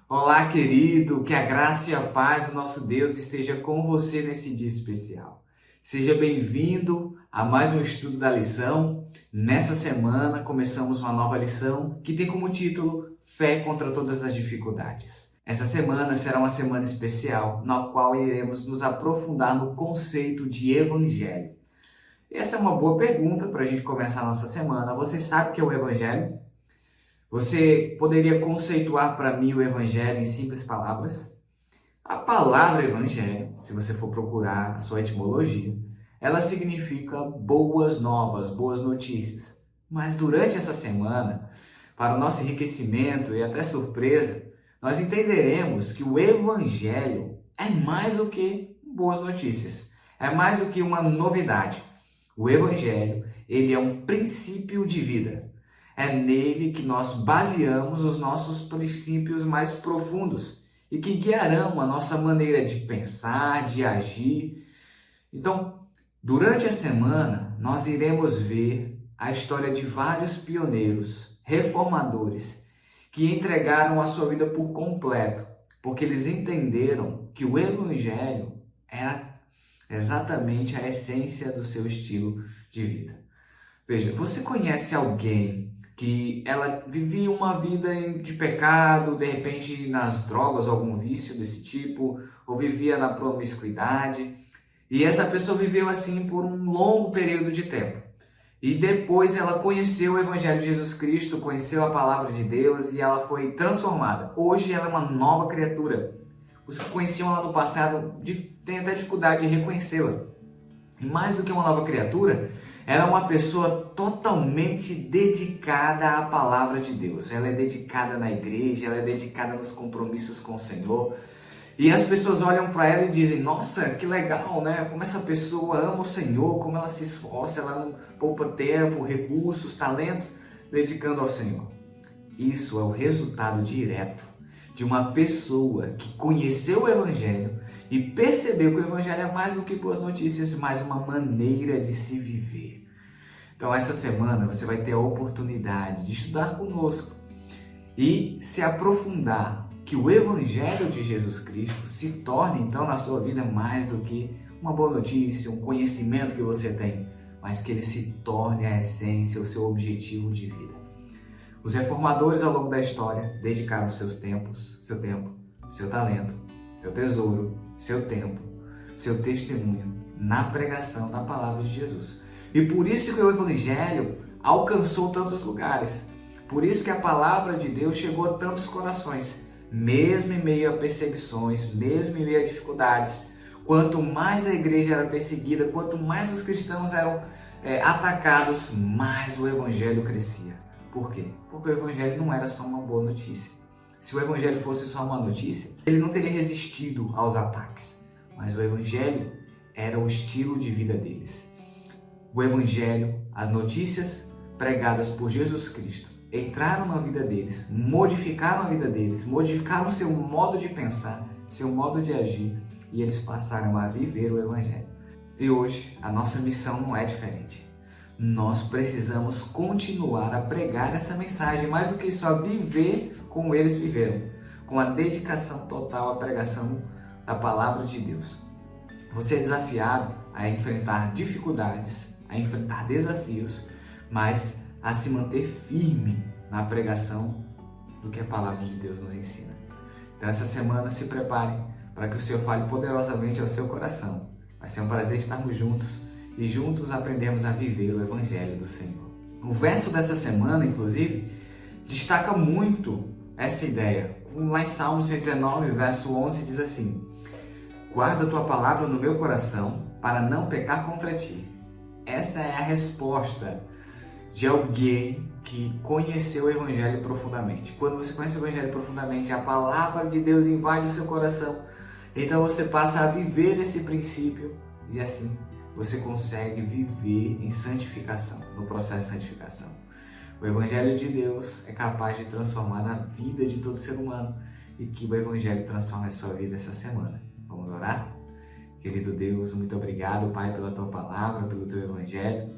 Olá, querido, que a graça e a paz do nosso Deus esteja com você nesse dia especial. Seja bem-vindo a mais um estudo da lição. Nessa semana começamos uma nova lição que tem como título Fé contra todas as dificuldades. Essa semana será uma semana especial na qual iremos nos aprofundar no conceito de evangelho. Essa é uma boa pergunta para a gente começar a nossa semana. Você sabe o que é o evangelho? Você poderia conceituar para mim o Evangelho em simples palavras? A palavra Evangelho, se você for procurar a sua etimologia, ela significa boas novas, boas notícias. Mas durante essa semana, para o nosso enriquecimento e até surpresa, nós entenderemos que o Evangelho é mais do que boas notícias, é mais do que uma novidade. O Evangelho, ele é um princípio de vida. É nele que nós baseamos os nossos princípios mais profundos e que guiarão a nossa maneira de pensar, de agir. Então, durante a semana, nós iremos ver a história de vários pioneiros, reformadores, que entregaram a sua vida por completo, porque eles entenderam que o Evangelho era exatamente a essência do seu estilo de vida. Veja, você conhece alguém que ela vivia uma vida de pecado, de repente nas drogas, algum vício desse tipo, ou vivia na promiscuidade, e essa pessoa viveu assim por um longo período de tempo. E depois ela conheceu o Evangelho de Jesus Cristo, conheceu a Palavra de Deus e ela foi transformada. Hoje ela é uma nova criatura. Os que conheciam ela no passado têm até dificuldade de reconhecê-la. E mais do que uma nova criatura, ela é uma pessoa totalmente dedicada à palavra de Deus. Ela é dedicada na igreja, ela é dedicada nos compromissos com o Senhor. E as pessoas olham para ela e dizem: nossa, que legal, né? Como essa pessoa ama o Senhor, como ela se esforça, ela não poupa tempo, recursos, talentos, dedicando ao Senhor. Isso é o resultado direto de uma pessoa que conheceu o Evangelho e percebeu que o Evangelho é mais do que boas notícias, mas uma maneira de se viver. Então, essa semana você vai ter a oportunidade de estudar conosco e se aprofundar que o Evangelho de Jesus Cristo se torne, então, na sua vida mais do que uma boa notícia, um conhecimento que você tem, mas que ele se torne a essência, o seu objetivo de vida. Os reformadores ao longo da história dedicaram seu tempo, seu talento, seu tesouro, seu tempo, seu testemunho na pregação da palavra de Jesus. E por isso que o Evangelho alcançou tantos lugares. Por isso que a palavra de Deus chegou a tantos corações, mesmo em meio a perseguições, mesmo em meio a dificuldades. Quanto mais a igreja era perseguida, quanto mais os cristãos eram atacados, mais o Evangelho crescia. Por quê? Porque o Evangelho não era só uma boa notícia. Se o Evangelho fosse só uma notícia, ele não teria resistido aos ataques. Mas o Evangelho era o estilo de vida deles. O Evangelho, as notícias pregadas por Jesus Cristo, entraram na vida deles, modificaram a vida deles, modificaram seu modo de pensar, seu modo de agir, e eles passaram a viver o Evangelho. E hoje, a nossa missão não é diferente. Nós precisamos continuar a pregar essa mensagem, mais do que só viver como eles viveram, com a dedicação total à pregação da palavra de Deus. Você é desafiado a enfrentar dificuldades, a enfrentar desafios, mas a se manter firme na pregação do que a palavra de Deus nos ensina. Então, essa semana, se prepare para que o Senhor fale poderosamente ao seu coração. Vai ser um prazer estarmos juntos e juntos aprendermos a viver o Evangelho do Senhor. O verso dessa semana, inclusive, destaca muito essa ideia. Lá em Salmo 119, verso 11, diz assim: guarda a tua palavra no meu coração para não pecar contra ti. Essa é a resposta de alguém que conheceu o Evangelho profundamente. Quando você conhece o Evangelho profundamente, a palavra de Deus invade o seu coração. Então você passa a viver esse princípio e assim você consegue viver em santificação, no processo de santificação. O Evangelho de Deus é capaz de transformar na vida de todo ser humano e que o Evangelho transforme a sua vida essa semana. Vamos orar? Querido Deus, muito obrigado, Pai, pela Tua palavra, pelo Teu Evangelho.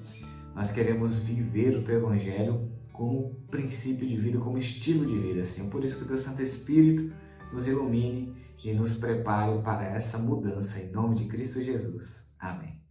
Nós queremos viver o Teu Evangelho como princípio de vida, como estilo de vida, Senhor. Por isso que o Teu Santo Espírito nos ilumine e nos prepare para essa mudança em nome de Cristo Jesus. Amém.